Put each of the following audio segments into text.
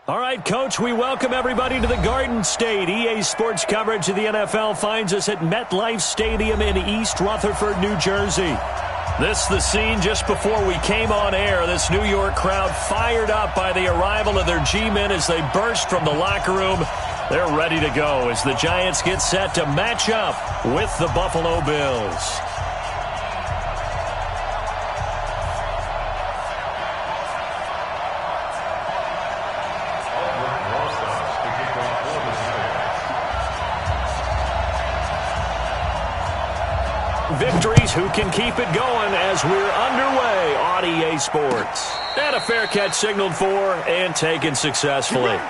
All right, Coach, we welcome everybody to the Garden State. EA Sports coverage of the NFL finds us at MetLife Stadium in East Rutherford, New Jersey. This the scene just before we came on air. This New York crowd fired up by the arrival of their G-men as they burst from the locker room. They're ready to go as the Giants get set to match up with the Buffalo Bills. Victories, who can keep it going as we're underway on EA Sports. And a fair catch signaled for and taken successfully.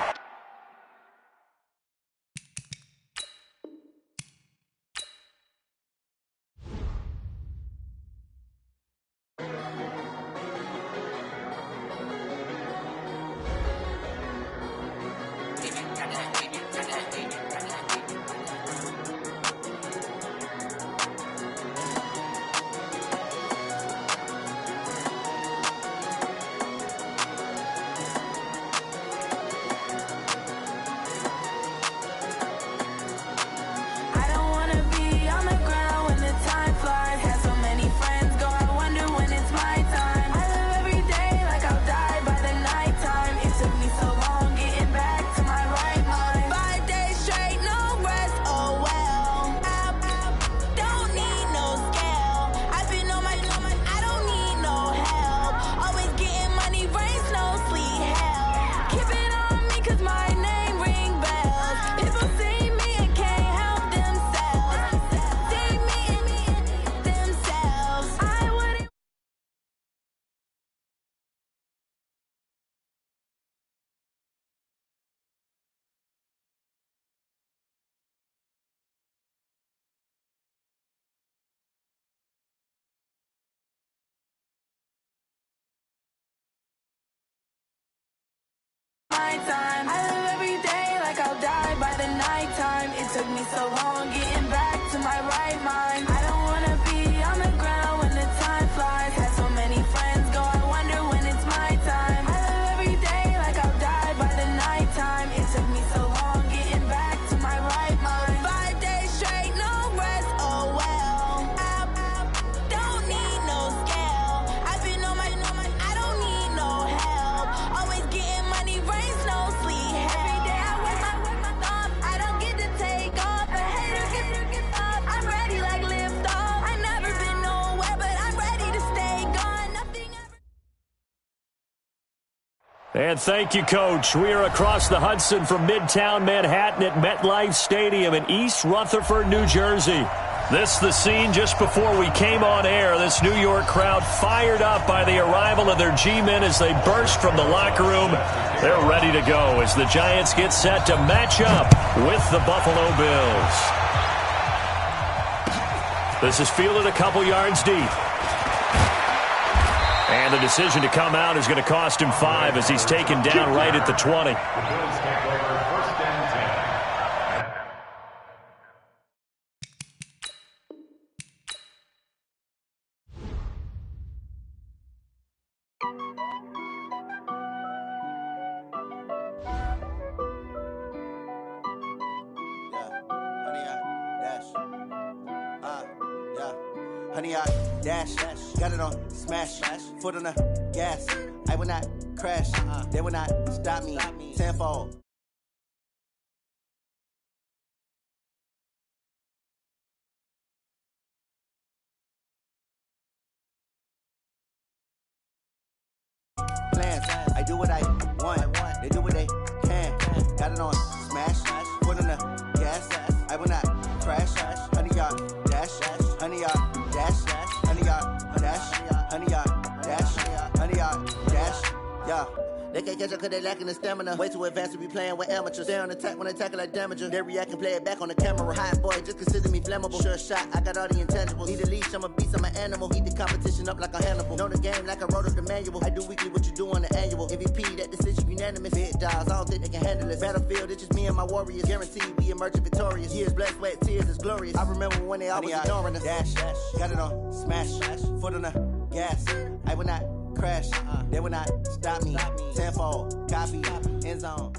Time. I live every day like I'll die by the nighttime. It took me so long getting back to my right mind. I don't wanna be on the ground when the time flies. Had so many friends go, I wonder when it's my time. I live every day like I'll die by the nighttime. It took me so long getting back to my right mind. 5 days straight, no rest, oh well. I don't need no scale. I've been on my, I don't need no help. Always getting money, raise no sleep. Every day I work my thumb. I don't get to take off. A hater get up. I'm ready like lift off. I never been nowhere, but I'm ready to stay gone. Nothing ever. And thank you, Coach. We are across the Hudson from Midtown Manhattan at MetLife Stadium in East Rutherford, New Jersey. This the scene just before we came on air. This New York crowd fired up by the arrival of their G-men as they burst from the locker room. They're ready to go as the Giants get set to match up with the Buffalo Bills. This is fielded a couple yards deep. And the decision to come out is going to cost him 5 as he's taken down right at the 20. Honey, I dash, got it on smash, foot on the gas. I will not crash, they will not stop me. Tenfold. Plans, I do what I want, they do what they can. Got it on smash, foot on the gas. I will not crash, honey, y'all dash, honey, y'all dash, honey, y'all dash, honey, y'all dash, honey, y'all dash, yeah. They can't catch up cause they lacking the stamina. Way too advanced to be playing with amateurs. Stay on attack when they tackle like damager. They react and play it back on the camera. Hot boy, just consider me flammable. Sure shot, I got all the intangibles. Need a leash, I'm a beast, I'm an animal. Heat the competition up like a Hannibal. Know the game like I wrote up the manual. I do weekly what you do on the annual. MVP, that decision unanimous. Big dogs, I don't think they can handle it. Battlefield, it's just me and my warriors. Guaranteed we emerging victorious. Years, blood, sweat, tears, is glorious. I remember when they always ignoring us. Dash, got it on smash, foot on the gas. I will not crash. They will not stop me. Tenfold, copy, end zone.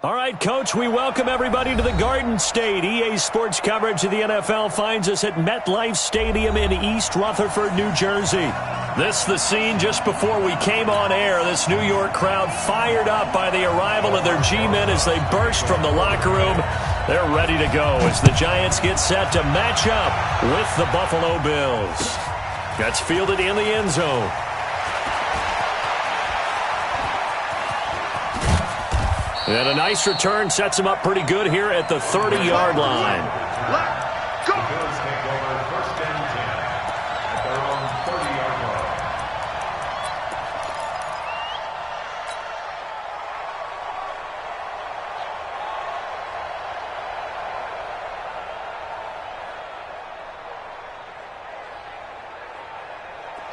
All right, Coach, we welcome everybody to the Garden State. EA Sports coverage of the NFL finds us at MetLife Stadium in East Rutherford, New Jersey. This the scene just before we came on air. This New York crowd fired up by the arrival of their G-men as they burst from the locker room. They're ready to go as the Giants get set to match up with the Buffalo Bills. Gets fielded in the end zone. And a nice return sets him up pretty good here at the 30-yard line. Let's go! Bills take over first and 10 at their own 30-yard line.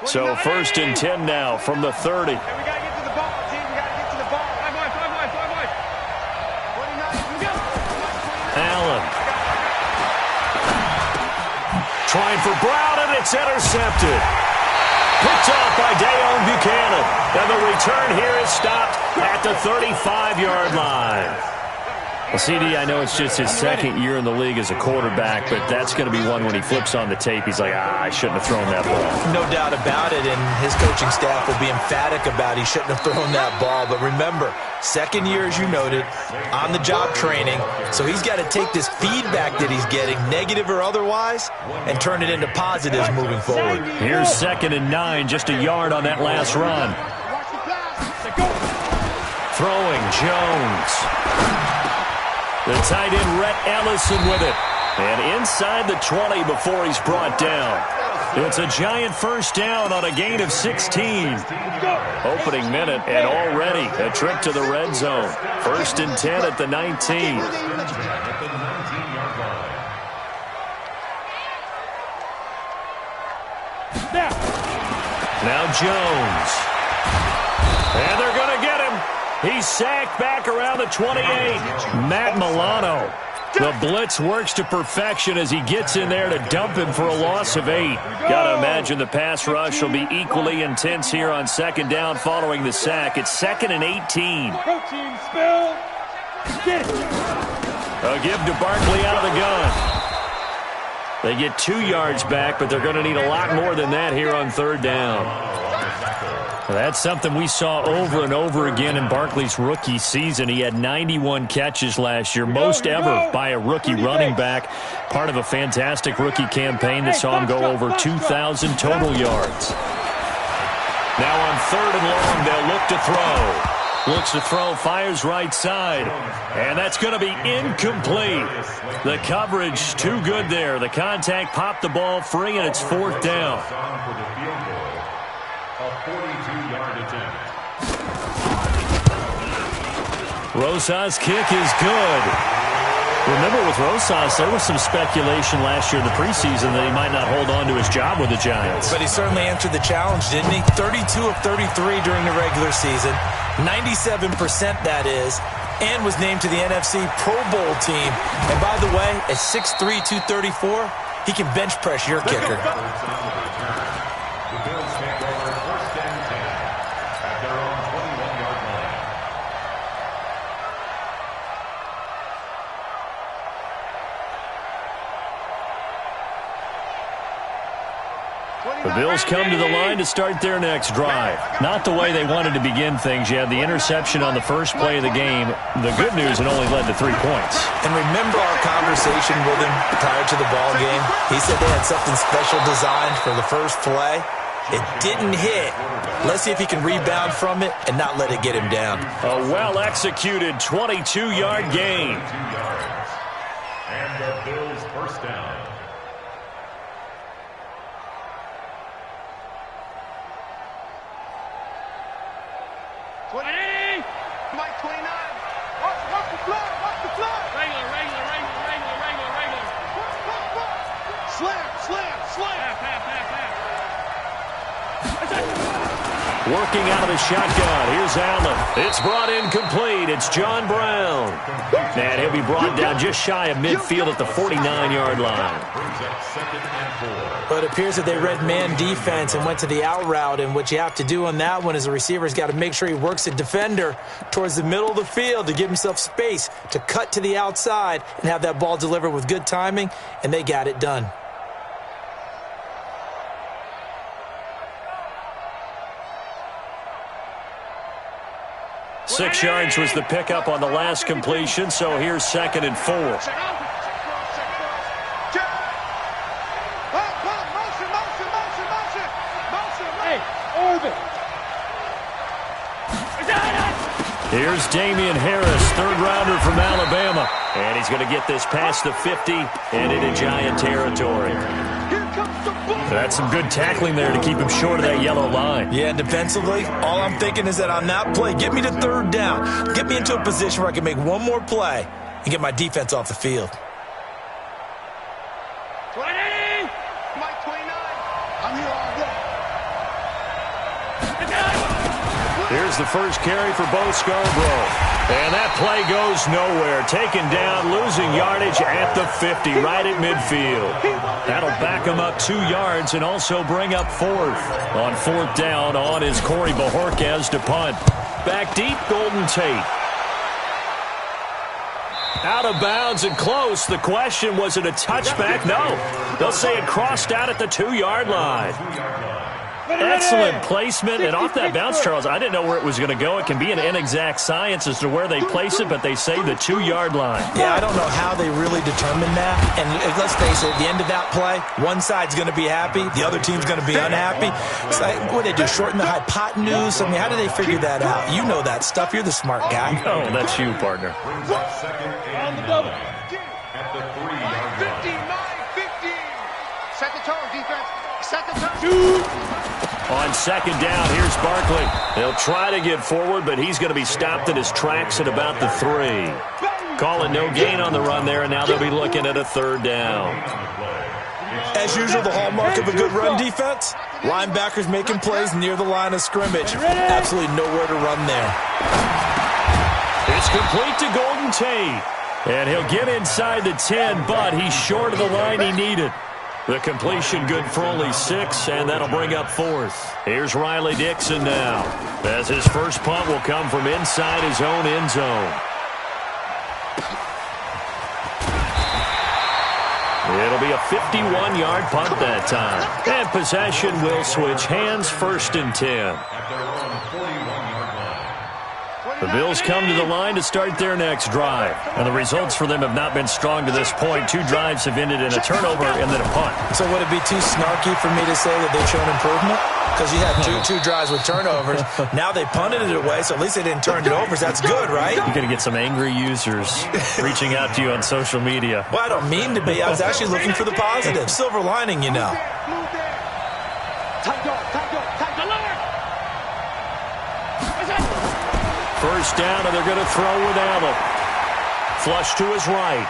So first and 10 now from the 30. And we got to get to the ball, team. We got to get to the ball. Five wide. 29, go. Allen. Trying for Brown, and it's intercepted. Picked off by Dayon Buchanan. And the return here is stopped at the 35-yard line. Well, CD, I know it's just his second year in the league as a quarterback, but that's going to be one when he flips on the tape. He's like, I shouldn't have thrown that ball. No doubt about it, and his coaching staff will be emphatic about he shouldn't have thrown that ball. But remember, second year, as you noted, on-the-job training, so he's got to take this feedback that he's getting, negative or otherwise, and turn it into positives moving forward. Here's 2nd and 9, just a yard on that last run. Throwing, Jones. The tight end, Rhett Ellison, with it. And inside the 20 before he's brought down. It's a Giant first down on a gain of 16. Opening minute, and already a trip to the red zone. 1st and 10 at the 19. Now Jones. And they're going to get him. He's sacked back around the 28. Matt Milano. The blitz works to perfection as he gets in there to dump him for a loss of 8. Got to imagine the pass rush will be equally intense here on 2nd down following the sack. It's 2nd and 18. A give to Barkley out of the gun. They get 2 yards back, but they're going to need a lot more than that here on 3rd down. That's something we saw over and over again in Barkley's rookie season. He had 91 catches last year, most ever by a rookie running back. Part of a fantastic rookie campaign that saw him go over 2,000 total yards. Now on 3rd and long, they'll look to throw. Looks to throw, fires right side. And that's going to be incomplete. The coverage too good there. The contact popped the ball free, and it's 4th down. A 42-yard attempt. Rosas' kick is good. Remember, with Rosas, there was some speculation last year in the preseason that he might not hold on to his job with the Giants. But he certainly answered the challenge, didn't he? 32 of 33 during the regular season. 97% that is. And was named to the NFC Pro Bowl team. And by the way, at 6'3", 234, he can bench press your kicker. The Bills come to the line to start their next drive. Not the way they wanted to begin things. You had the interception on the first play of the game. The good news, it only led to 3 points. And remember our conversation with him prior to the ball game? He said they had something special designed for the first play. It didn't hit. Let's see if he can rebound from it and not let it get him down. A well-executed 22-yard gain. And the Bills first down. Mike 29. Watch the floor. Regular. Slam. Half. Working out of the shotgun. Here's Allen. It's brought in complete. It's John Brown. And he'll be brought down just shy of midfield at the 49-yard line. But it appears that they read man defense and went to the out route. And what you have to do on that one is the receiver's got to make sure he works a defender towards the middle of the field to give himself space to cut to the outside and have that ball delivered with good timing. And they got it done. 6 yards was the pickup on the last completion, so here's 2nd and 4. Here's Damian Harris, third-rounder from Alabama. And he's going to get this past the 50 and into Giant territory. That's some good tackling there to keep him short of that yellow line. Yeah, defensively, all I'm thinking is that on that play, get me to 3rd down. Get me into a position where I can make one more play and get my defense off the field. 20! Mike 29. I'm here all day. Here's the first carry for Bo Scarborough. And that play goes nowhere. Taken down, losing yardage at the 50, right at midfield. That'll back him up 2 yards and also bring up 4th. On 4th down, on is Corey Bojorquez to punt. Back deep, Golden Tate. Out of bounds and close. The question, was it a touchback? No. They'll say it crossed out at the 2-yard line. Excellent placement, and off that bounce, Charles, I didn't know where it was going to go. It can be an inexact science as to where they place it, but they say the 2-yard line. Yeah, I don't know how they really determined that. And let's face it, at the end of that play, one side's going to be happy, the other team's going to be unhappy. It's like, what do they do, shorten the hypotenuse? I mean, how do they figure that out? You know that stuff. You're the smart guy. Oh, that's you, partner. On the double. At the 3-yard line. 59-50. Set the tone, defense. Set the tone. On 2nd down, here's Barkley. They'll try to get forward, but he's going to be stopped in his tracks at about the 3. Call it no gain on the run there, and now they'll be looking at a 3rd down. As usual, the hallmark of a good run defense, linebackers making plays near the line of scrimmage. Absolutely nowhere to run there. It's complete to Golden Tate. And he'll get inside the 10, but he's short of the line he needed. The completion good for only 6, and that'll bring up 4th. Here's Riley Dixon now, as his first punt will come from inside his own end zone. It'll be a 51-yard punt that time. And possession will switch hands, 1st and 10. The Bills come to the line to start their next drive. And the results for them have not been strong to this point. 2 drives have ended in a turnover and then a punt. So would it be too snarky for me to say that they've shown improvement? Because you had two drives with turnovers. Now they punted it away, so at least they didn't turn it over. So that's good, right? You're going to get some angry users reaching out to you on social media. Well, I don't mean to be. I was actually looking for the positive. Silver lining, you know. First down, and they're going to throw with Allen. Flush to his right.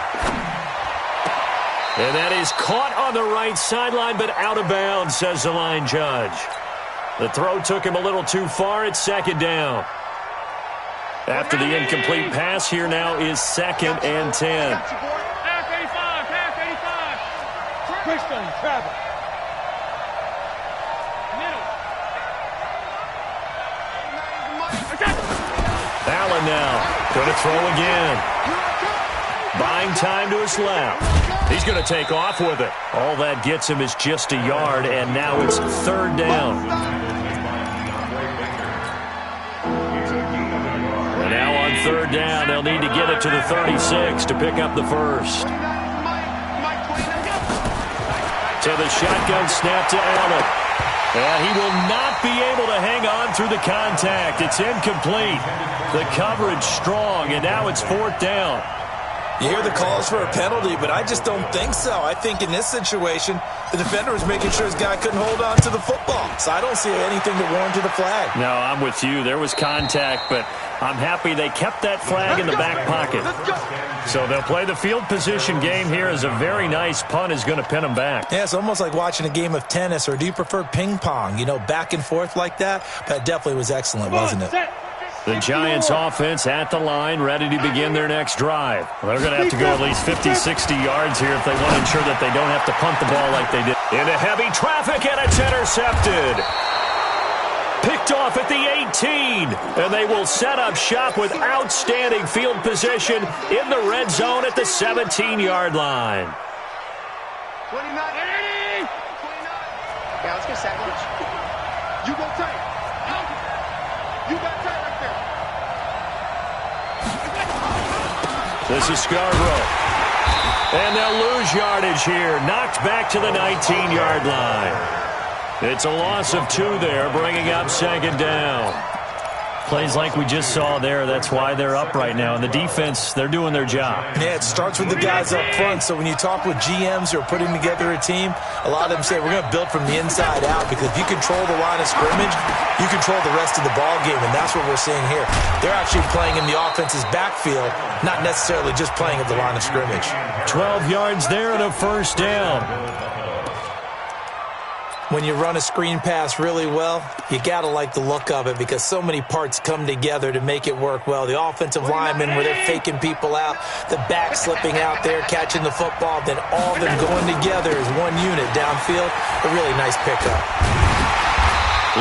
And that is caught on the right sideline, but out of bounds, says the line judge. The throw took him a little too far. It's 2nd down. After the incomplete pass, here now is 2nd and 10. Pass 85. Christian Travis. Allen now going to throw again. Buying time to his left. He's going to take off with it. All that gets him is just a yard, and now it's 3rd down. And now on 3rd down, they'll need to get it to the 36 to pick up the first. To the shotgun snap to Allen. And he will not be able to hang on through the contact. It's incomplete. The coverage strong, and now it's 4th down. You hear the calls for a penalty, but I just don't think so. I think in this situation, the defender was making sure his guy couldn't hold on to the football. So I don't see anything to warrant the flag. No, I'm with you. There was contact, but I'm happy they kept that flag in the back pocket. So they'll play the field position game here as a very nice punt is going to pin them back. Yeah, it's almost like watching a game of tennis, or do you prefer ping pong? You know, back and forth like that? That definitely was excellent, wasn't it? The Giants offense at the line, ready to begin their next drive. Well, they're going to have to go at least 50, 60 yards here if they want to ensure that they don't have to punt the ball like they did. Into heavy traffic, and it's intercepted. Picked off at the 18, and they will set up shop with outstanding field position in the red zone at the 17-yard line. 29, 80! 29. Yeah, let's get second. You go tight. You got tight right there. This is Scarborough. And they'll lose yardage here. Knocked back to the 19-yard line. It's a loss of 2 there, bringing up second down. Plays like we just saw there, that's why they're up right now. And the defense, they're doing their job. Yeah, it starts with the guys up front. So when you talk with GMs who are putting together a team, a lot of them say we're going to build from the inside out, because if you control the line of scrimmage, you control the rest of the ball game, and that's what we're seeing here. They're actually playing in the offense's backfield, not necessarily just playing at the line of scrimmage. 12 yards there and a first down. When you run a screen pass really well, you got to like the look of it, because so many parts come together to make it work well. The offensive linemen, where they're faking people out, the back slipping out there, catching the football, then all of them going together as one unit downfield. A really nice pickup.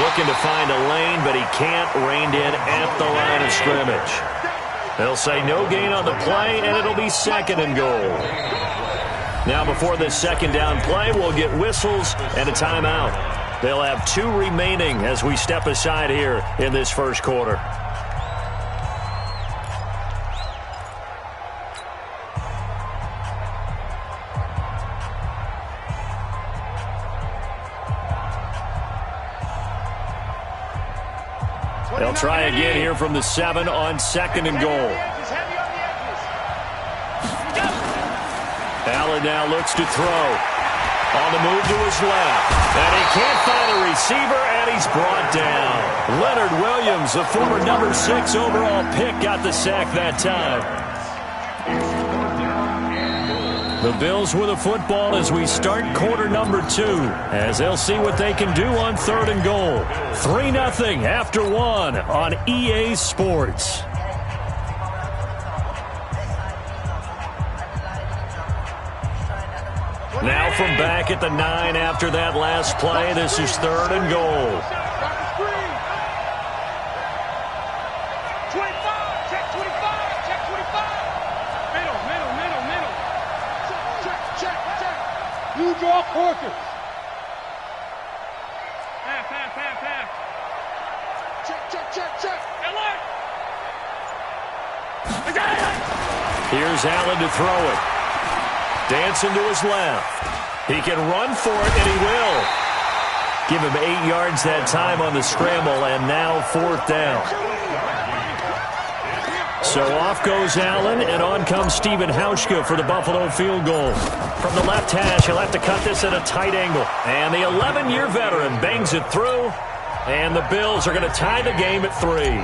Looking to find a lane, but he can't. Reined in at the line of scrimmage. They'll say no gain on the play, and it'll be second and goal. Now, before this second down play, we'll get whistles and a timeout. They'll have 2 remaining as we step aside here in this first quarter. They'll try again here from the 7 on second and goal. Allen now looks to throw. On the move to his left. And he can't find a receiver, and he's brought down. Leonard Williams, the former number 6 overall pick, got the sack that time. The Bills with a football as we start quarter number 2, as they'll see what they can do on third and goal. 3-0 after 1 on EA Sports. Now from back at the 9 after that last play, this is third and goal. 25, check 25, check 25. Middle. Check. You draw quarters. Pass. Check. Here's Allen to throw it. Dancing to his left. He can run for it, and he will. Give him 8 yards that time on the scramble, and now fourth down. So off goes Allen, and on comes Stephen Hauschka for the Buffalo field goal. From the left hash, he'll have to cut this at a tight angle. And the 11-year veteran bangs it through, and the Bills are going to tie the game at 3.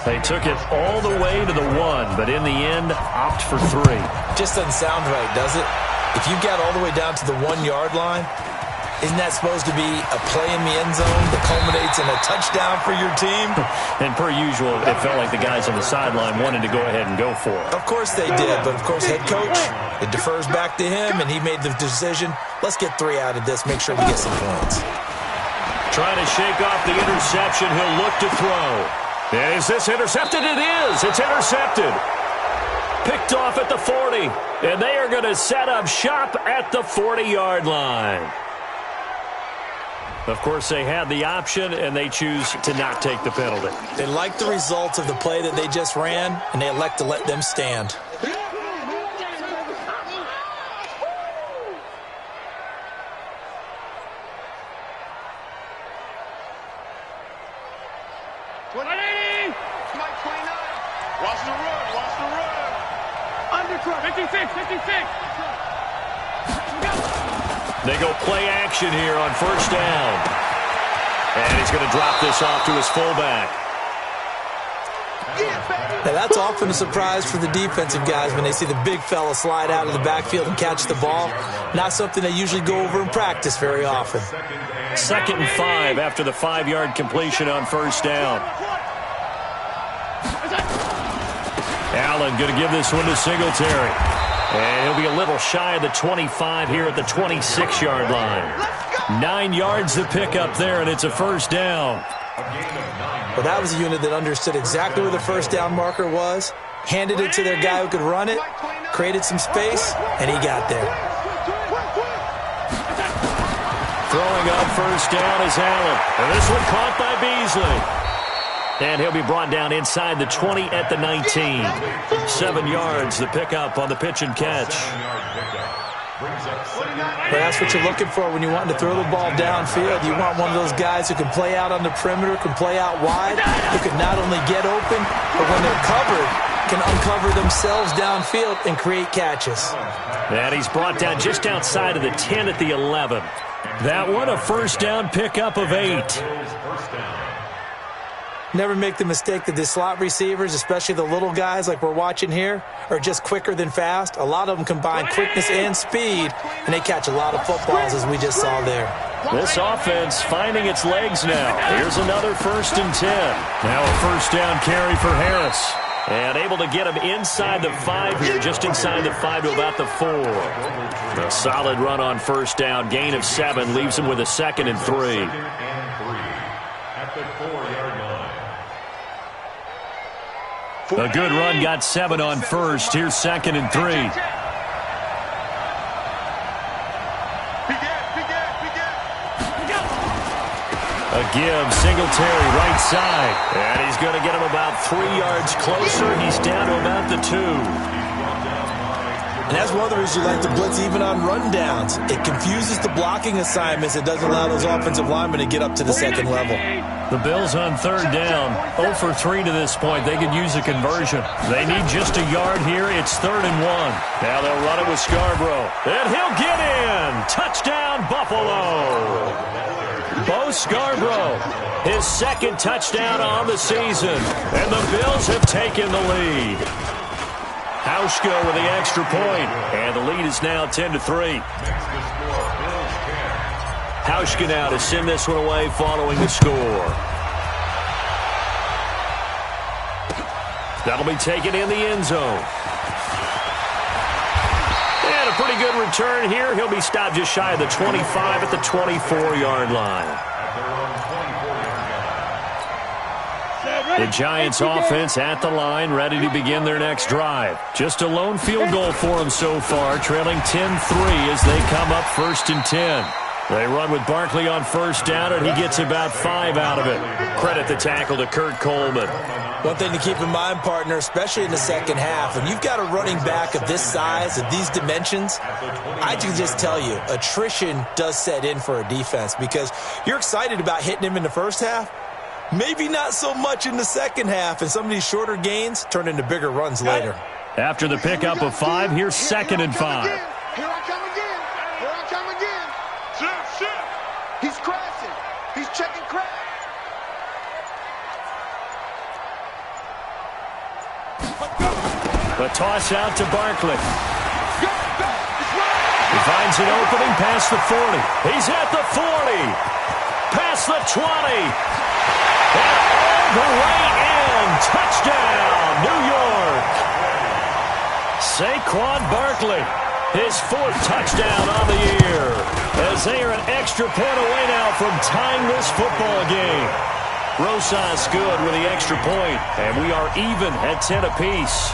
They took it all the way to the 1, but in the end, opt for 3. Just doesn't sound right, does it? If you got all the way down to the 1-yard line, isn't that supposed to be a play in the end zone that culminates in a touchdown for your team? And per usual, it felt like the guys on the sideline wanted to go ahead and go for it. Of course they did, but of course head coach, it defers back to him, and he made the decision. Let's get 3 out of this, make sure we get some points. Trying to shake off the interception, he'll look to throw. Is this intercepted? It is. It's intercepted. Picked off at the 40. And they are going to set up shop at the 40-yard line. Of course, they had the option, and they choose to not take the penalty. They like the results of the play that they just ran, and they elect to let them stand. Under 50 They go play action here on first down. And he's going to drop this off to his fullback. Now that's often a surprise for the defensive guys when they see the big fella slide out of the backfield and catch the ball. Not something they usually go over in practice very often. 2nd and 5 after the 5-yard completion on first down. Allen going to give this one to Singletary. And he'll be a little shy of the 25 here at the 26-yard line. 9 yards to pick up there, and it's a first down. Well, that was a unit that understood exactly where the first down marker was, handed it to their guy who could run it, created some space, and he got there. Throwing on first down is Allen. And this one caught by Beasley. And he'll be brought down inside the 20 at the 19. 7 yards the pickup on the pitch and catch. Well, that's what you're looking for when you want to throw the ball downfield. You want one of those guys who can play out on the perimeter, can play out wide, who can not only get open, but when they're covered, can uncover themselves downfield and create catches. And he's brought down just outside of the 10 at the 11. That one a first down pickup of 8. Never make the mistake that the slot receivers, especially the little guys like we're watching here, are just quicker than fast. A lot of them combine quickness and speed, and they catch a lot of footballs, as we just saw there. This offense finding its legs now. Here's another 1st and 10. Now a first down carry for Harris. And able to get him inside the 5 here, just inside the 5 to about the 4. A solid run on first down. Gain of 7 leaves him with a 2nd and 3. At the 4-yard line. A good run got 7 on first. Here's 2nd and 3. A give, Singletary, right side. And he's going to get him about 3 yards closer. He's down to about the 2. And that's one of the reasons you like to blitz even on rundowns. It confuses the blocking assignments. It doesn't allow those offensive linemen to get up to the second level. The Bills on 3rd down. 0 for 3 to this point. They could use a conversion. They need just a yard here. It's 3rd and 1. Now they'll run it with Scarborough. And he'll get in. Touchdown, Buffalo. Bo Scarborough, his 2nd touchdown on the season. And the Bills have taken the lead. Hauschka with the extra point. And the lead is now 10-3. Hauschka now to send this one away following the score. That'll be taken in the end zone. And a pretty good return here. He'll be stopped just shy of the 25 at the 24-yard line. The Giants offense at the line, ready to begin their next drive. Just a lone field goal for them so far, trailing 10-3 as they come up 1st and 10. They run with Barkley on first down, and he gets about 5 out of it. Credit the tackle to Kurt Coleman. One thing to keep in mind, partner, especially in the second half, when you've got a running back of this size, of these dimensions, I can just tell you, attrition does set in for a defense because you're excited about hitting him in the first half. Maybe not so much in the second half, and some of these shorter gains turn into bigger runs later. After the pickup of 5, here's 2nd and 5. Here I come again. Here I come again. Shift. He's crashing. He's checking crash. The toss out to Barkley. He finds an opening past the 40. He's at the 40. Past the 20. And all the way in. Touchdown, New York. Saquon Barkley, his 4th touchdown on the year. As they are an extra point away now from tying this football game. Rosas good with the extra point, and we are even at 10 apiece.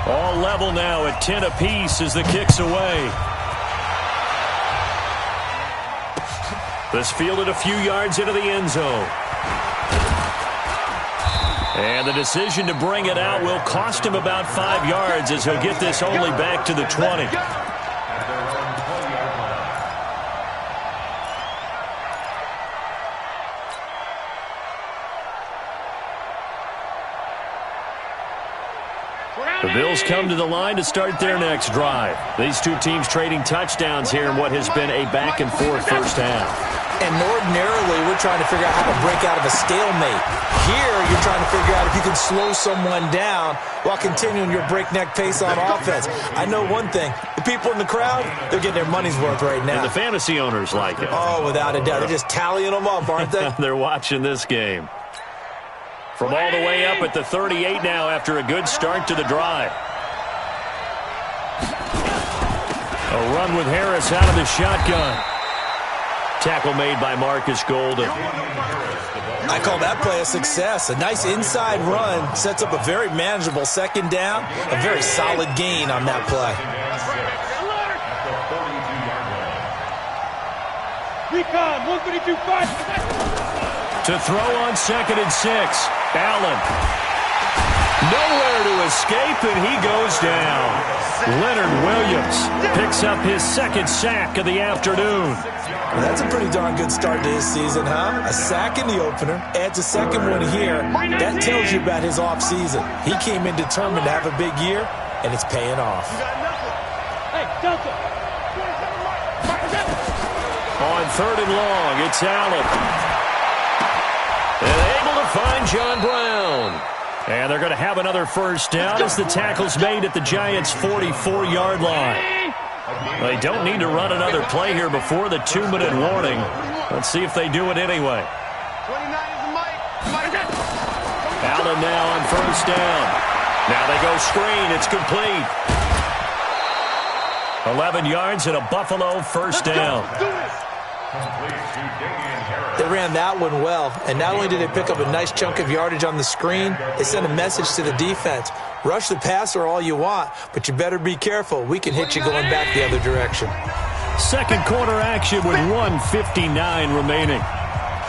All level now at 10 apiece as the kick's away. This fielded a few yards into the end zone. And the decision to bring it out will cost him about 5 yards as he'll get this only back to the 20. The Bills come to the line to start their next drive. These two teams trading touchdowns here in what has been a back-and-forth first half. And ordinarily, we're trying to figure out how to break out of a stalemate. Here, you're trying to figure out if you can slow someone down while continuing your breakneck pace on offense. I know one thing. The people in the crowd, they're getting their money's worth right now. And the fantasy owners like it. Oh, without a doubt. They're just tallying them up, aren't they? They're watching this game. From all the way up at the 38 now after a good start to the drive. A run with Harris out of the shotgun. Tackle made by Marcus Golden. I call that play a success. A nice inside run sets up a very manageable second down. A very solid gain on that play. Recon, 132-5. To throw on 2nd and 6. Allen. Nowhere to escape, and he goes down. Leonard Williams picks up his second sack of the afternoon. Well, that's a pretty darn good start to his season, huh? A sack in the opener, adds a second one here. That tells you about his offseason. He came in determined to have a big year, and it's paying off. Hey, Delta. On 3rd and long, it's Allen. And able to find John Brown. And they're going to have another first down as the tackle's made at the Giants' 44-yard line. They don't need to run another play here before the 2-minute warning. Let's see if they do it anyway. 29 is Mike. Allen now on first down. Now they go screen. It's complete. 11 yards and a Buffalo first down. They ran that one well, and not only did they pick up a nice chunk of yardage on the screen, they sent a message to the defense. Rush the passer all you want, but you better be careful. We can hit you going back the other direction. Second quarter action with 1:59 remaining.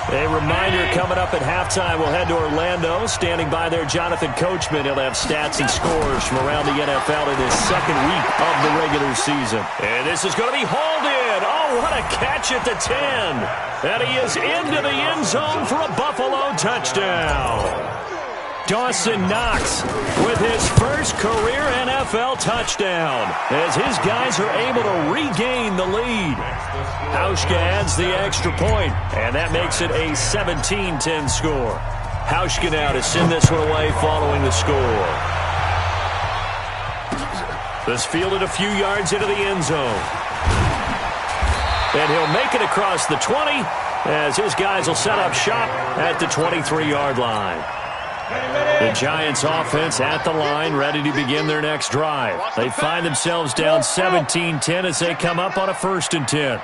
A reminder coming up at halftime, we'll head to Orlando. Standing by there, Jonathan Coachman. He'll have stats and scores from around the NFL in his second week of the regular season. And this is going to be hauled in. Oh, what a catch at the 10. And he is into the end zone for a Buffalo touchdown. Dawson Knox with his first career NFL touchdown as his guys are able to regain the lead. Hauschka adds the extra point, and that makes it a 17-10 score. Hauschka now to send this one away following the score. This fielded a few yards into the end zone. And he'll make it across the 20 as his guys will set up shop at the 23-yard line. The Giants offense at the line, ready to begin their next drive. They find themselves down 17-10 as they come up on a 1st and 10.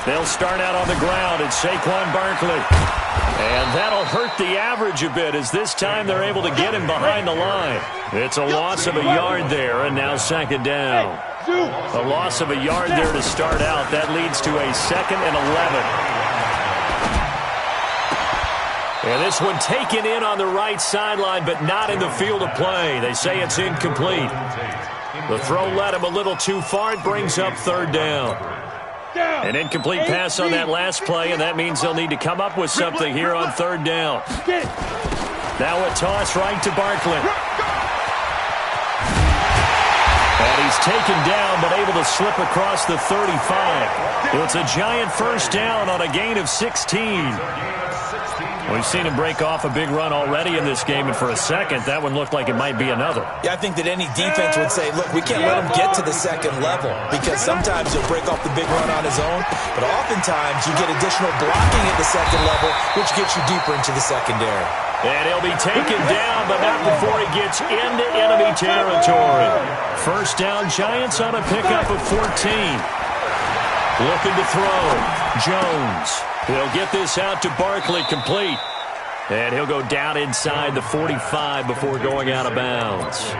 They'll start out on the ground at Saquon Barkley. And that'll hurt the average a bit as this time they're able to get him behind the line. It's a loss of a yard there, and now 2nd down. A loss of a yard there to start out. That leads to a 2nd and 11. And this one taken in on the right sideline, but not in the field of play. They say it's incomplete. The throw led him a little too far. It brings up 3rd down. An incomplete pass on that last play, and that means they'll need to come up with something here on 3rd down. Now a toss right to Barkley. And he's taken down, but able to slip across the 35. It's a Giant first down on a gain of 16. We've seen him break off a big run already in this game, and for a second, that one looked like it might be another. Yeah, I think that any defense would say, look, we can't let him get to the 2nd level because sometimes he'll break off the big run on his own, but oftentimes you get additional blocking at the 2nd level, which gets you deeper into the secondary. And he'll be taken down, but not before he gets into enemy territory. First down, Giants on a pickup of 14. Looking to throw. Jones. He'll get this out to Barkley, complete. And he'll go down inside the 45 before going out of bounds.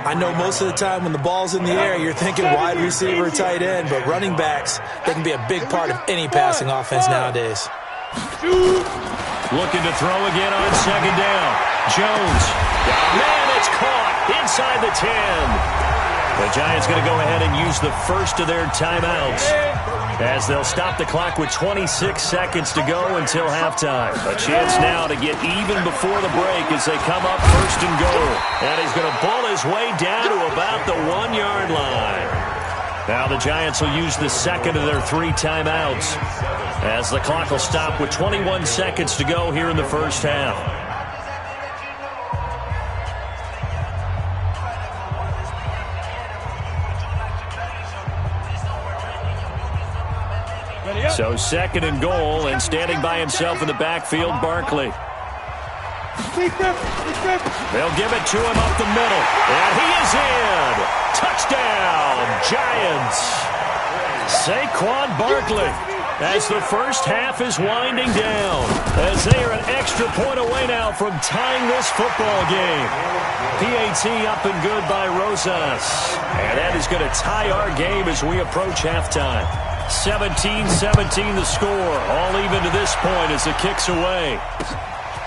I know most of the time when the ball's in the air, you're thinking wide receiver, tight end, but running backs, they can be a big part of any passing offense nowadays. Looking to throw again on 2nd down. Jones. Oh, man, it's caught inside the 10. The Giants going to go ahead and use the first of their timeouts. as they'll stop the clock with 26 seconds to go until halftime. A chance now to get even before the break as they come up first and goal. And he's going to bull his way down to about the 1-yard line. Now the Giants will use the second of their 3 timeouts as the clock will stop with 21 seconds to go here in the first half. So second and goal, and standing by himself in the backfield, Barkley. They'll give it to him up the middle, and he is in. Touchdown, Giants. Saquon Barkley, as the first half is winding down, as they are an extra point away now from tying this football game. PAT up and good by Rosas, and that is going to tie our game as we approach halftime. 17-17 the score, all even to this point as the kick's away.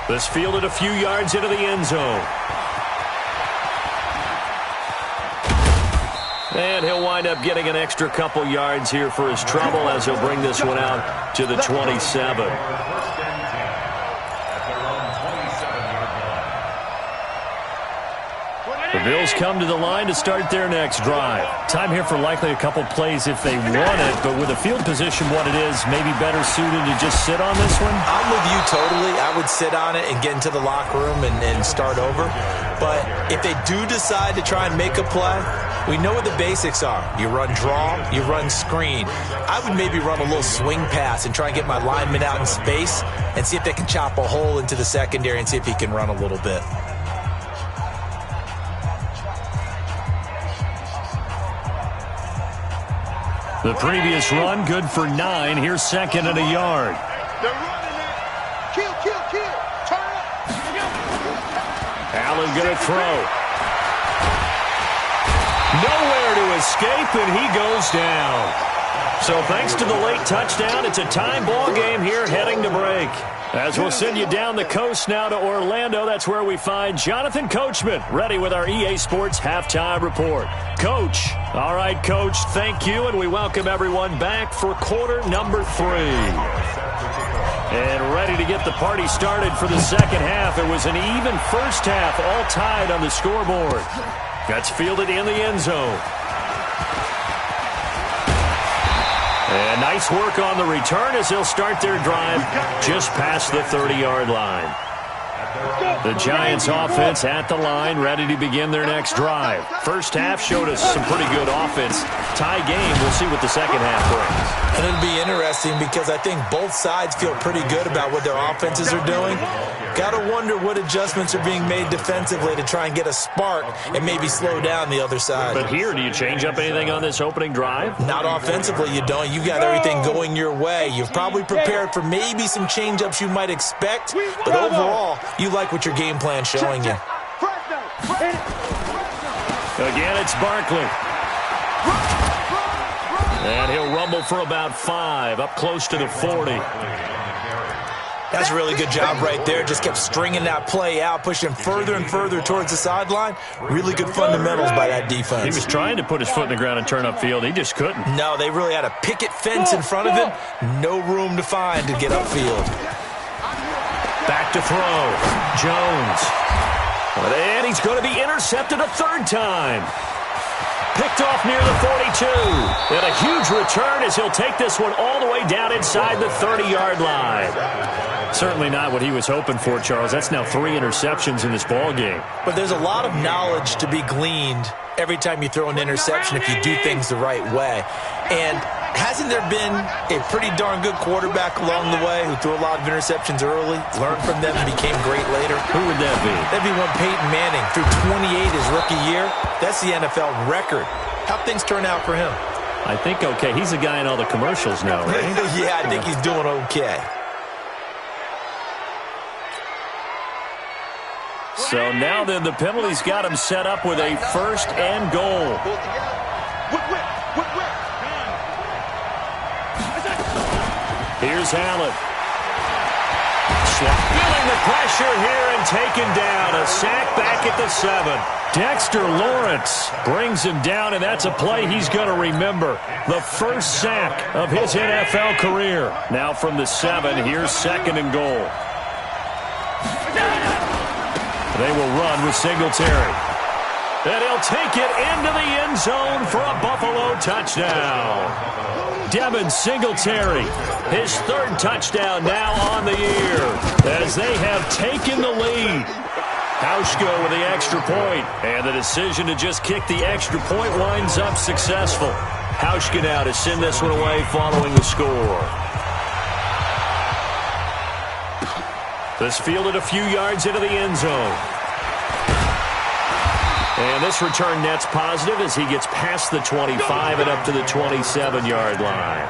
This fielded a few yards into the end zone. And he'll wind up getting an extra couple yards here for his trouble as he'll bring this one out to the 27. The Bills come to the line to start their next drive. Time here for likely a couple plays if they want it, but with the field position what it is, maybe better suited to just sit on this one? I'm with you totally. I would sit on it and get into the locker room and start over. But if they do decide to try and make a play, we know what the basics are. You run draw, you run screen. I would maybe run a little swing pass and try and get my lineman out in space and see if they can chop a hole into the secondary and see if he can run a little bit. The previous run, good for 9. Here's second and a yard. They're running it. Kill. Turn up. Allen going to throw. Nowhere to escape, and he goes down. So thanks to the late touchdown, it's a time ball game here heading to break. As we'll send you down the coast now to Orlando, that's where we find Jonathan Coachman, ready with our EA Sports Halftime Report. Coach. All right, Coach, thank you, and we welcome everyone back for quarter number 3. And ready to get the party started for the second half. It was an even first half, all tied on the scoreboard. That's fielded in the end zone. And nice work on the return as they'll start their drive just past the 30-yard line. The Giants offense at the line, ready to begin their next drive. First half showed us some pretty good offense. Tie game, we'll see what the second half brings. And it'll be interesting because I think both sides feel pretty good about what their offenses are doing. Got to wonder what adjustments are being made defensively to try and get a spark and maybe slow down the other side. But here, do you change up anything on this opening drive? Not offensively, you don't. You've got everything going your way. You've probably prepared for maybe some change-ups you might expect, but overall, you like what your game plan's showing you. Again, it's Barkley. And he'll rumble for about 5, up close to the 40. That's a really good job right there. Just kept stringing that play out, pushing further and further towards the sideline. Really good fundamentals by that defense. He was trying to put his foot in the ground and turn upfield. He just couldn't. No, they really had a picket fence in front of him. No room to find to get upfield. Back to throw. Jones. And he's going to be intercepted a third time. Picked off near the 42. And a huge return as he'll take this one all the way down inside the 30-yard line. Certainly not what he was hoping for, Charles. That's now 3 interceptions in this ball game. But there's a lot of knowledge to be gleaned every time you throw an interception if you do things the right way. And hasn't there been a pretty darn good quarterback along the way who threw a lot of interceptions early, learned from them, and became great later? Who would that be? That'd be one Peyton Manning. Threw 28 his rookie year. That's the NFL record. How'd things turn out for him? I think okay. He's a guy in all the commercials now, right? Yeah, I think he's doing okay. So now then the penalty's got him set up with a first and goal. Here's Allen. Feeling the pressure here and taken down. A sack back at the 7. Dexter Lawrence brings him down, and that's a play he's going to remember. The first sack of his NFL career. Now from the 7, here's 2nd and goal. They will run with Singletary. And he'll take it into the end zone for a Buffalo touchdown. Devin Singletary, his 3rd touchdown now on the year as they have taken the lead. Hauschka with the extra point, and the decision to just kick the extra point winds up successful. Hauschka now to send this one away following the score. This fielded a few yards into the end zone. And this return net's positive as he gets past the 25 and up to the 27-yard line.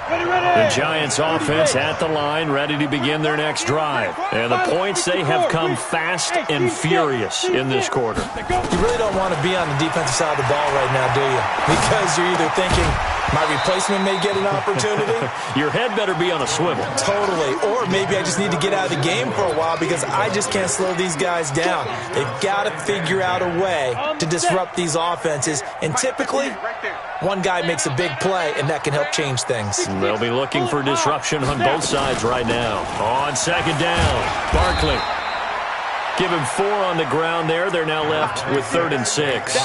The Giants offense at the line, ready to begin their next drive. And the points, they have come fast and furious in this quarter. You really don't want to be on the defensive side of the ball right now, do you? Because you're either thinking, my replacement may get an opportunity. Your head better be on a swivel. Totally. Or maybe I just need to get out of the game for a while because I just can't slow these guys down. They've got to figure out a way to disrupt these offenses. And typically, one guy makes a big play, and that can help change things. They'll be looking for disruption on both sides right now. On 2nd down, Barkley. Give him 4 on the ground there. They're now left with 3rd and 6.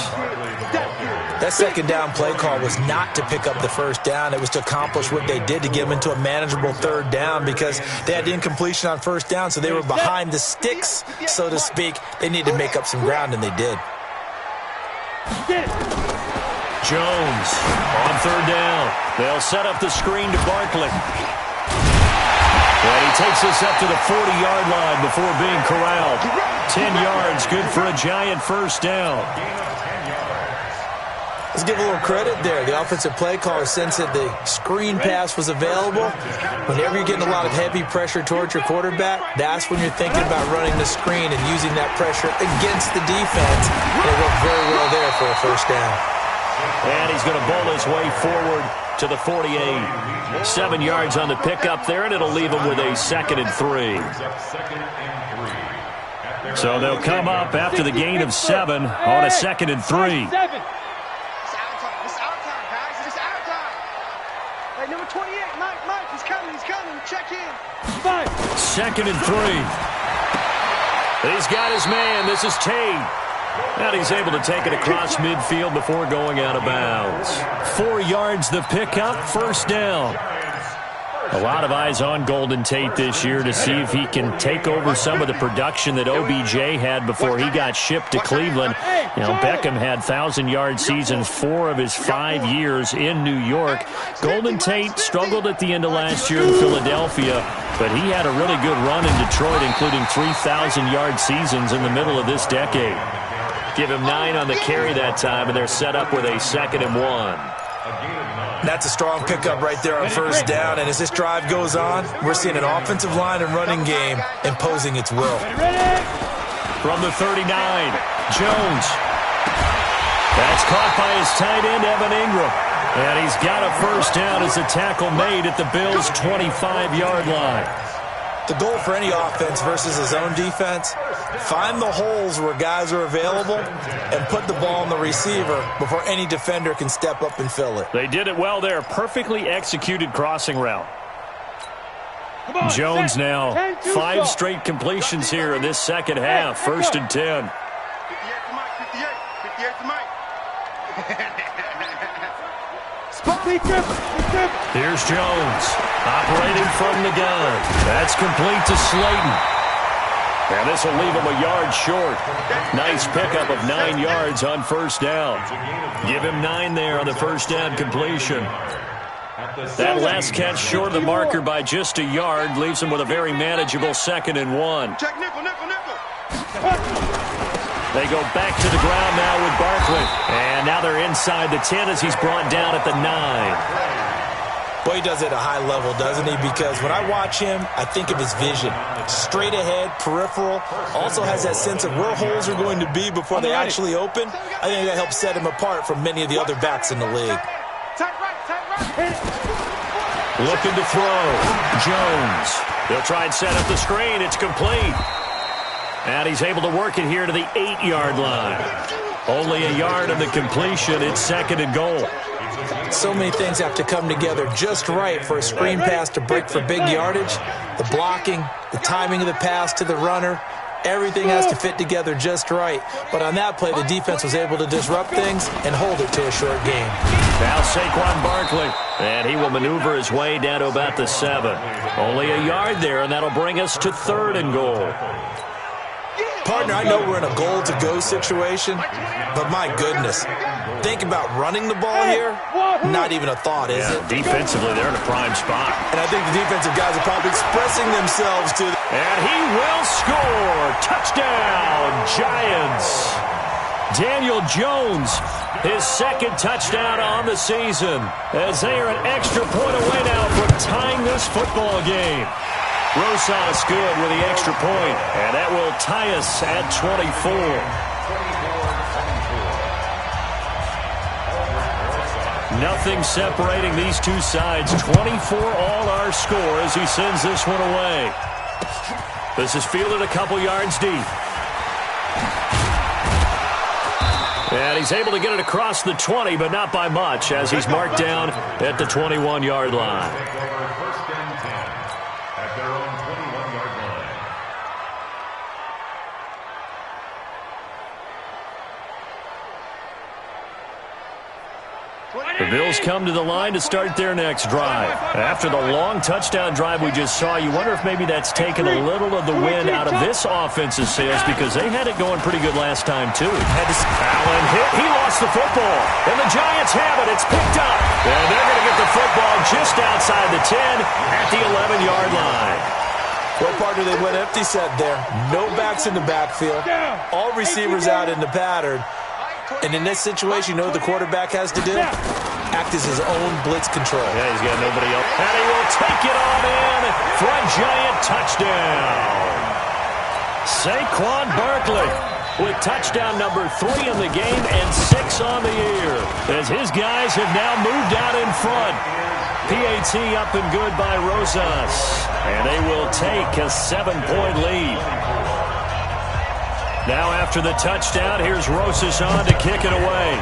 That 2nd down play call was not to pick up the 1st down. It was to accomplish what they did to get them into a manageable 3rd down because they had incompletion on 1st down, so they were behind the sticks, so to speak. They needed to make up some ground, and they did. Jones on 3rd down. They'll set up the screen to Barkley. And he takes us up to the 40-yard line before being corralled. 10 yards, good for a Giant 1st down. Let's give a little credit there. The offensive play caller sensed that the screen pass was available. Whenever you're getting a lot of heavy pressure towards your quarterback, that's when you're thinking about running the screen and using that pressure against the defense. And it worked very well there for a 1st down. And he's going to bowl his way forward to the 48. 7 yards on the pickup there, and it'll leave him with a 2nd and 3. So they'll come up after the gain of 7 on a 2nd and 3. Number 28, Mike, he's coming, check in. 2nd and 3. He's got his man, this is Tate. And he's able to take it across midfield before going out of bounds. 4 yards the pickup, 1st down. A lot of eyes on Golden Tate this year to see if he can take over some of the production that OBJ had before he got shipped to Cleveland. You know, Beckham had 1,000-yard seasons 4 of his 5 years in New York. Golden Tate struggled at the end of last year in Philadelphia, but he had a really good run in Detroit, including 3,000-yard seasons in the middle of this decade. Give him 9 on the carry that time, and they're set up with a 2nd and 1. That's a strong pickup right there on 1st down, and as this drive goes on, we're seeing an offensive line and running game imposing its will. From the 39, Jones. That's caught by his tight end, Evan Ingram. And he's got a 1st down as the tackle made at the Bills' 25-yard line. The goal for any offense versus his own defense, find the holes where guys are available and put the ball on the receiver before any defender can step up and fill it. They did it well there. Perfectly executed crossing route. Jones now 5 straight completions here in this 2nd half. 1st and 10. 58 to Mike. Here's Jones operating from the gun. That's complete to Slayton. And this will leave him a yard short. Nice pickup of 9 yards on 1st down. Give him 9 there on the 1st down completion. That last catch short of the marker by just a yard leaves him with a very manageable 2nd and 1. Check nickel. They go back to the ground now with Barkley. And now they're inside the 10 as he's brought down at the 9. Boy, he does it at a high level, doesn't he? Because when I watch him, I think of his vision. Straight ahead, peripheral. Also has that sense of where holes are going to be before they actually open. I think that helps set him apart from many of the other backs in the league. Looking to throw. Jones. They'll try and set up the screen. It's complete. And he's able to work it here to the 8-yard line. Only a yard of the completion. It's 2nd and goal. So many things have to come together just right for a screen pass to break for big yardage. The blocking, the timing of the pass to the runner, everything has to fit together just right. But on that play, the defense was able to disrupt things and hold it to a short game. Now Saquon Barkley, and he will maneuver his way down to about the 7. Only a yard there, and that'll bring us to 3rd and goal. Partner, I know we're in a goal-to-go situation, but my goodness, think about running the ball here. Not even a thought, is it? Defensively, they're in a prime spot. And I think the defensive guys are probably expressing themselves to... And he will score. Touchdown, Giants. Daniel Jones, his 2nd touchdown on the season, as they are an extra point away now from tying this football game. Rosas good with the extra point, and that will tie us at 24. Nothing separating these two sides. 24 all our score as he sends this one away. This is fielded a couple yards deep. And he's able to get it across the 20, but not by much, as he's marked down at the 21-yard line. First and 10 at their own 21-yard line. The Bills come to the line to start their next drive. After the long touchdown drive we just saw, you wonder if maybe that's taken a little of the wind out of this offense's sails, because they had it going pretty good last time, too. Allen hit. He lost the football. And the Giants have it. It's picked up. And they're going to get the football just outside the 10 at the 11-yard line. Well, partner, they went empty set there. No backs in the backfield. All receivers out in the pattern. And in this situation, you know what the quarterback has to do? Act as his own blitz control. Yeah, he's got nobody else. And he will take it on in for a Giant touchdown. Saquon Barkley with touchdown number 3 in the game and 6 on the year, as his guys have now moved out in front. PAT up and good by Rosas, and they will take a 7-point lead. Now after the touchdown, here's Rosas on to kick it away.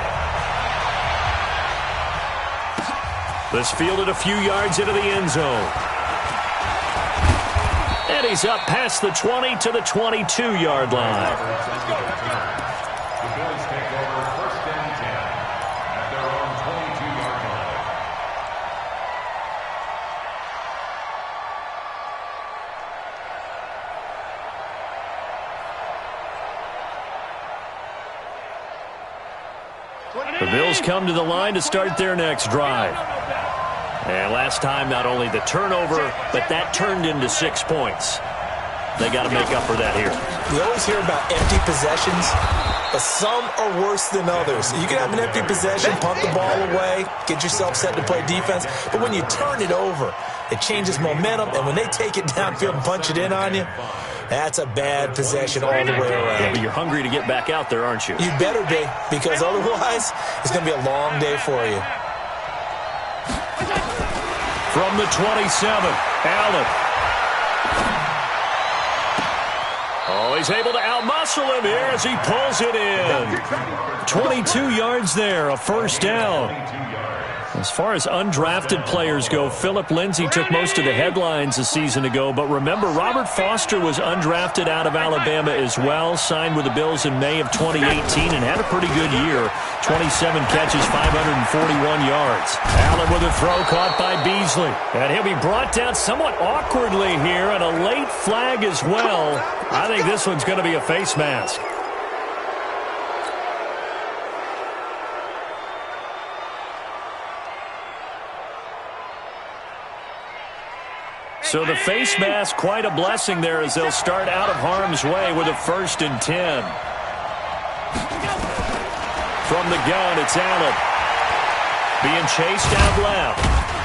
This fielded a few yards into the end zone. And he's up past the 20 to the 22-yard line. The Bills take over first and 10 at their own 22-yard line. The Bills come to the line to start their next drive. And last time, not only the turnover, but that turned into 6 points. They got to make up for that here. We always hear about empty possessions, but some are worse than others. You can have an empty possession, punt the ball away, get yourself set to play defense, but when you turn it over, it changes momentum, and when they take it downfield and punch it in on you, that's a bad possession all the way around. Yeah, but you're hungry to get back out there, aren't you? You better be, because otherwise, it's going to be a long day for you. From the 27, Allen. Oh, he's able to outmuscle him here as he pulls it in. 22 yards there, a first down. As far as undrafted players go, Philip Lindsay took most of the headlines a season ago. But remember, Robert Foster was undrafted out of Alabama as well, signed with the Bills in May of 2018 and had a pretty good year. 27 catches, 541 yards. Allen with a throw caught by Beasley. And he'll be brought down somewhat awkwardly here, and a late flag as well. I think this one's going to be a face mask. So the face mask, quite a blessing there as they'll start out of harm's way with a 1st and 10. From the gun, it's Allen. Being chased out left.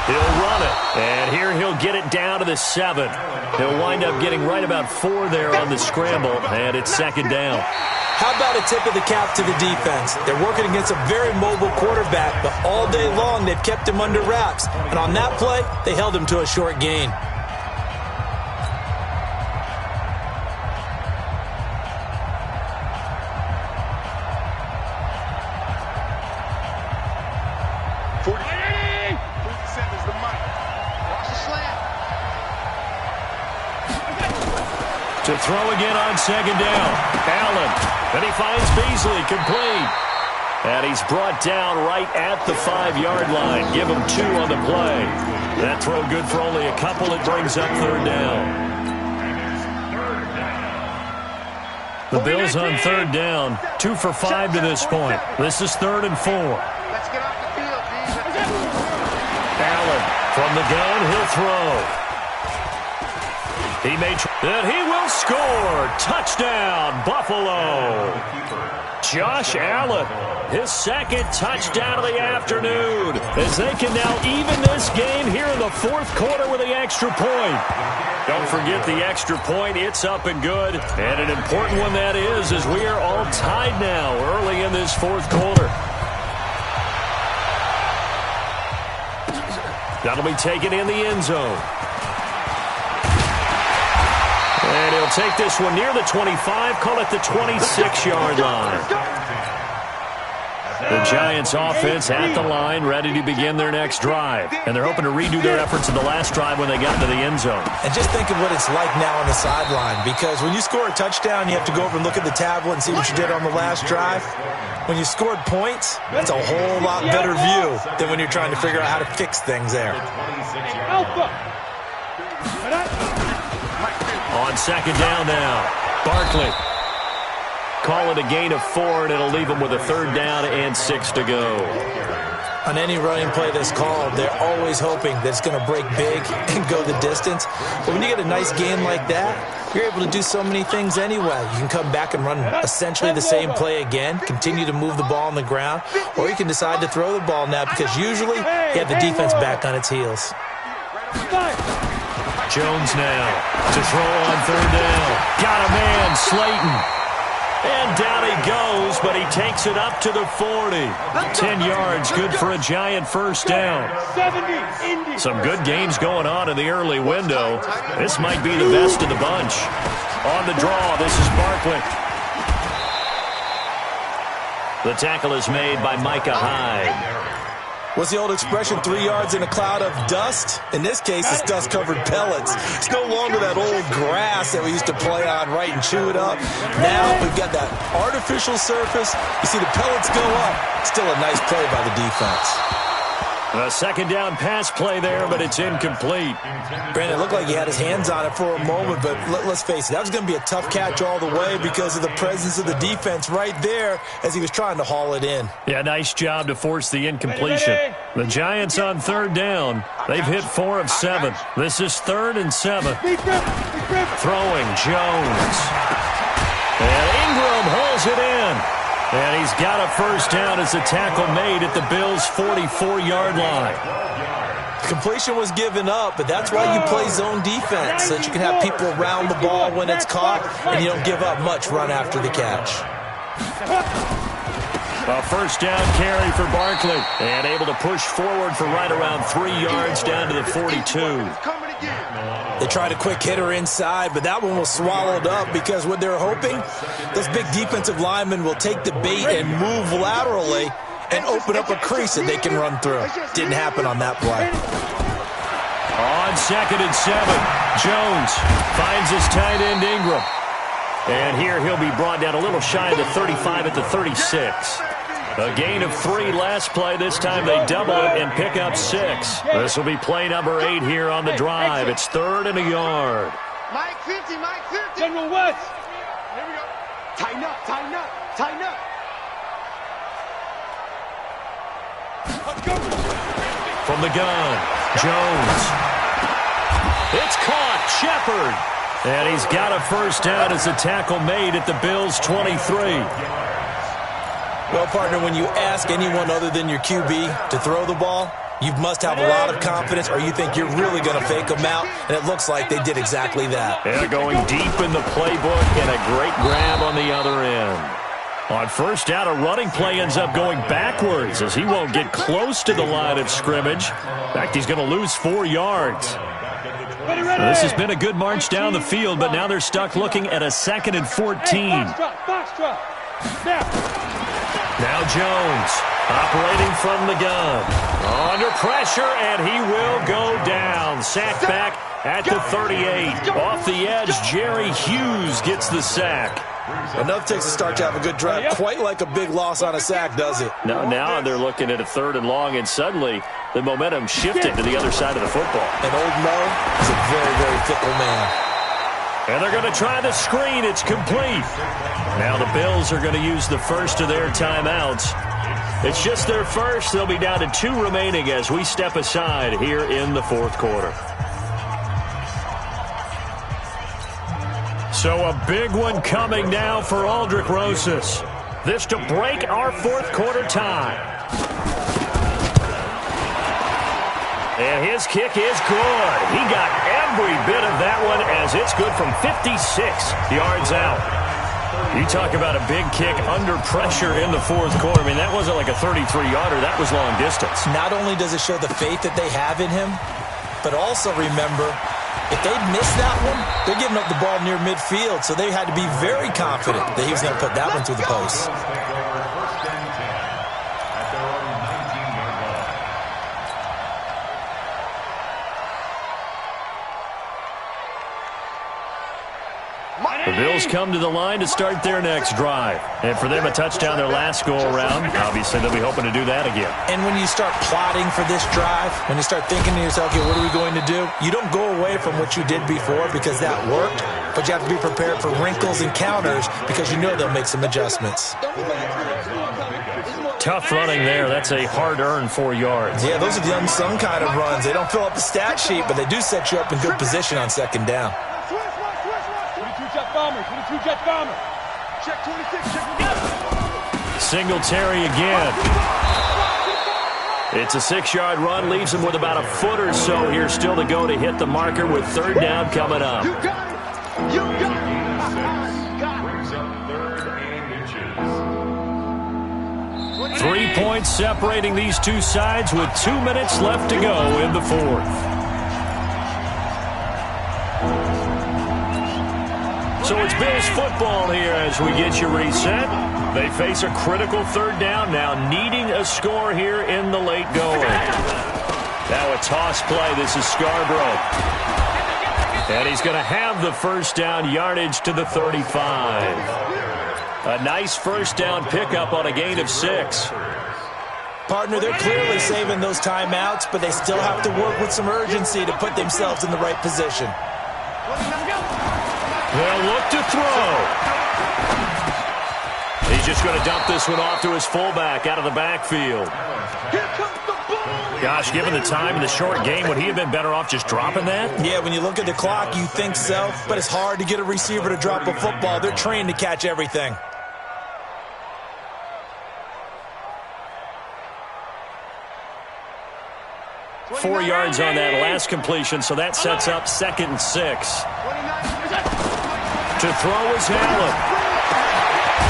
He'll run it. And here he'll get it down to the 7. He'll wind up getting right about 4 there on the scramble, and it's 2nd down. How about a tip of the cap to the defense? They're working against a very mobile quarterback, but all day long they've kept him under wraps. And on that play, they held him to a short gain. To throw again on 2nd down. Allen. And he finds Beasley complete. And he's brought down right at the 5-yard line. Give him 2 on the play. That throw good for only a couple. It brings up 3rd down. The Bills on 3rd down. 2 for 5 to this point. This is 3rd and 4. Let's get off the field, Allen from the gun. He'll throw. He may and he will score. Touchdown, Buffalo. Josh Allen, his 2nd touchdown of the afternoon, as they can now even this game here in the 4th quarter with the extra point. Don't forget the extra point. It's up and good. And an important one that is, as we are all tied now early in this 4th quarter. That'll be taken in the end zone. And he'll take this one near the 25, call it the 26-yard line. The Giants offense at the line, ready to begin their next drive. And they're hoping to redo their efforts in the last drive when they got into the end zone. And just think of what it's like now on the sideline, because when you score a touchdown, you have to go over and look at the tablet and see what you did on the last drive. When you scored points, that's a whole lot better view than when you're trying to figure out how to fix things there. On 2nd down now, Barkley. Call it a gain of 4, and it'll leave them with a 3rd down and 6 to go. On any running play that's called, they're always hoping that it's going to break big and go the distance. But when you get a nice gain like that, you're able to do so many things anyway. You can come back and run essentially the same play again, continue to move the ball on the ground, or you can decide to throw the ball now because usually you have the defense back on its heels. Jones now to throw on 3rd down. Got a man, Slayton. And down he goes, but he takes it up to the 40. 10 yards, good for a Giant 1st down. Some good games going on in the early window. This might be the best of the bunch. On the draw, this is Barkley. The tackle is made by Micah Hyde. What's the old expression, 3 yards in a cloud of dust? In this case, it's dust-covered pellets. It's no longer that old grass that we used to play on, right, and chew it up. Now we've got that artificial surface. You see the pellets go up. Still a nice play by the defense. A 2nd down pass play there, but it's incomplete. Brandon, it looked like he had his hands on it for a moment, but let's face it, that was going to be a tough catch all the way because of the presence of the defense right there as he was trying to haul it in. Yeah, nice job to force the incompletion. The Giants on 3rd down. They've hit 4 of 7. This is 3rd and 7. Throwing Jones. And Ingram hauls it in. And he's got a 1st down as the tackle made at the Bills' 44-yard line. Completion was given up, but that's why you play zone defense, so that you can have people around the ball when it's caught, and you don't give up much run after the catch. A 1st down carry for Barkley, and able to push forward for right around 3 yards down to the 42. They tried a quick hitter inside, but that one was swallowed up because what they're hoping, those big defensive linemen will take the bait and move laterally and open up a crease that they can run through. Didn't happen on that play. On 2nd and 7, Jones finds his tight end Ingram. And here he'll be brought down a little shy of the 35 at the 36. A gain of 3 last play. This time they double it and pick up 6. This will be play number 8 here on the drive. It's 3rd and a yard. Mike 50, Mike 50. General West. Here we go. Tighten up, tighten up, tighten up. From the gun, Jones. It's caught, Shepard. And he's got a 1st down as the tackle made at the Bills' 23. Well, partner, when you ask anyone other than your QB to throw the ball, You must have a lot of confidence, or you think you're really going to fake them out, and it looks like they did exactly that. They're going deep in the playbook, and a great grab on the other end. On first down, a running play ends up going backwards as he won't get close to the line of scrimmage. In fact, he's going to lose 4 yards. Now, this has been a good march down the field, but now they're stuck looking at a 2nd and 14. Now Jones operating from the gun. Under pressure, and he will go down. Sacked back at the 38. Off the edge, Jerry Hughes gets the sack. Enough takes a start to have a good drive. Quite like a big loss on a sack, does it? Now they're looking at a 3rd and long, and suddenly the momentum shifted to the other side of the football. And old Mo is a very, very fickle man. And they're going to try the screen. It's complete. Now the Bills are going to use the first of their timeouts. It's just their first. They'll be down to 2 remaining as we step aside here in the 4th quarter. So a big one coming now for Aldrich Rosas. This to break our 4th quarter tie. And his kick is good. He got every bit of that one as it's good from 56 yards out. You talk about a big kick under pressure in the 4th quarter. I mean, that wasn't like a 33-yarder. That was long distance. Not only does it show the faith that they have in him, but also remember, if they'd missed that one, they're giving up the ball near midfield, so they had to be very confident that he was going to put that one through the post. The Bills come to the line to start their next drive. And for them, a touchdown their last go-around. Obviously, they'll be hoping to do that again. And when you start plotting for this drive, when you start thinking to yourself, okay, what are we going to do? You don't go away from what you did before because that worked, but you have to be prepared for wrinkles and counters because you know they'll make some adjustments. Tough running there. That's a hard-earned 4 yards. Yeah, those are the unsung kind of runs. They don't fill up the stat sheet, but they do set you up in good position on 2nd down. 22-jet bomber. Check 26. Check Singletary again. It's a 6-yard run. Leaves him with about a foot or so here still to go to hit the marker with 3rd down coming up. You got it. You got it. Brings up 3rd and inches. 3 points separating these two sides with 2 minutes left to go in the 4th. So it's Bills football here as we get you reset. They face a critical 3rd down now, needing a score here in the late going. Now a toss play. This is Scarborough. And he's going to have the 1st down, yardage to the 35. A nice 1st down pickup on a gain of 6. Partner, they're clearly saving those timeouts, but they still have to work with some urgency to put themselves in the right position. They'll look to throw. He's just going to dump this one off to his fullback out of the backfield. Gosh, given the time in the short game, would he have been better off just dropping that? Yeah, when you look at the clock, you think so, but it's hard to get a receiver to drop a football. They're trained to catch everything. Four yards on that last completion, so that sets up 2nd and 6. To throw is Allen.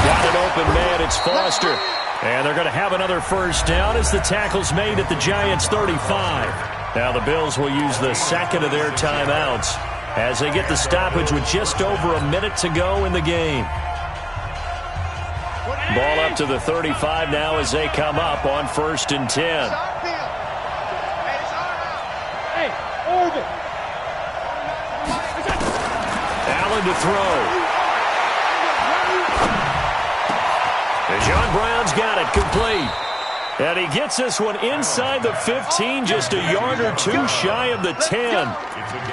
Got an open man. It's Foster. And they're going to have another 1st down as the tackle's made at the Giants' 35. Now the Bills will use the 2nd of their timeouts as they get the stoppage with just over a minute to go in the game. Ball up to the 35 now as they come up on 1st and 10. Allen to throw. And John Brown's got it complete. And he gets this one inside the 15, just a yard or 2 shy of the 10.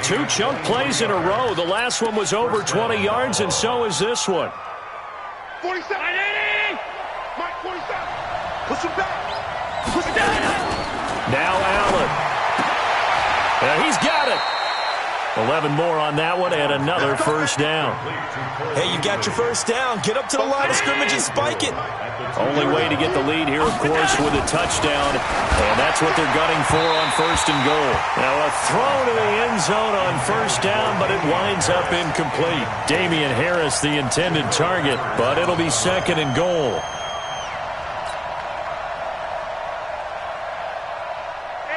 2 chunk plays in a row. The last one was over 20 yards, and so is this one. 47. Mike, 47. Push him back. Push him down. Now Allen. And he's got it. 11 more on that one and another first down. Hey, you got your first down. Get up to the line of scrimmage and spike it. Only way to get the lead here, of course, with a touchdown. And that's what they're gunning for on first and goal. Now a throw to the end zone on first down, but it winds up incomplete. Damian Harris, the intended target, but it'll be second and goal.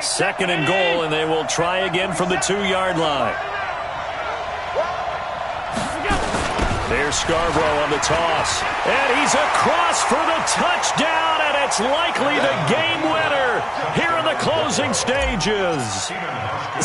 Second and goal, and they will try again from the 2-yard line. There's Scarborough on the toss. And he's across for the touchdown, and it's likely the game winner here in the closing stages.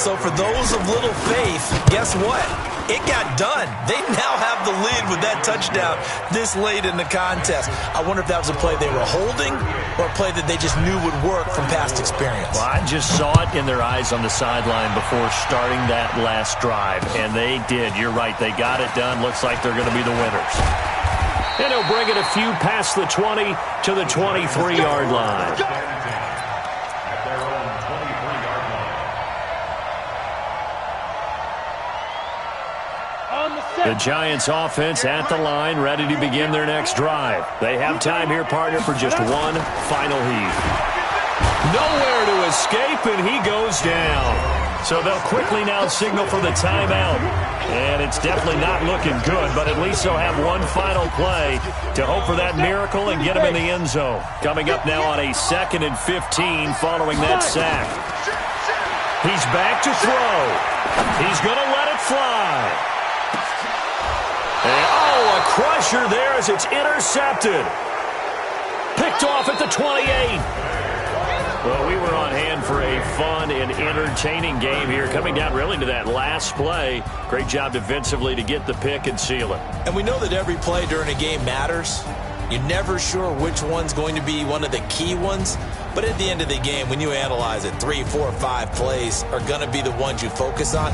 So for those of little faith, guess what? It got done. They now have the lead with that touchdown this late in the contest. I wonder if that was a play they were holding or a play that they just knew would work from past experience. Well, I just saw it in their eyes on the sideline before starting that last drive, and they did. You're right. They got it done. Looks like they're going to be the winners. And he'll bring it a few past the 20 to the 23-yard line. The Giants offense at the line, ready to begin their next drive. They have time here, partner, for just one final heave. Nowhere to escape, and he goes down. So they'll quickly now signal for the timeout. And it's definitely not looking good, but at least they'll have one final play to hope for that miracle and get him in the end zone. Coming up now on a 2nd and 15 following that sack. He's back to throw. He's going to let it fly. And, oh, a crusher there as it's intercepted. Picked off at the 28. Well, we were on hand for a fun and entertaining game here, coming down really to that last play. Great job defensively to get the pick and seal it. And we know that every play during a game matters. You're never sure which one's going to be one of the key ones. But at the end of the game, when you analyze it, 3, 4, 5 plays are going to be the ones you focus on.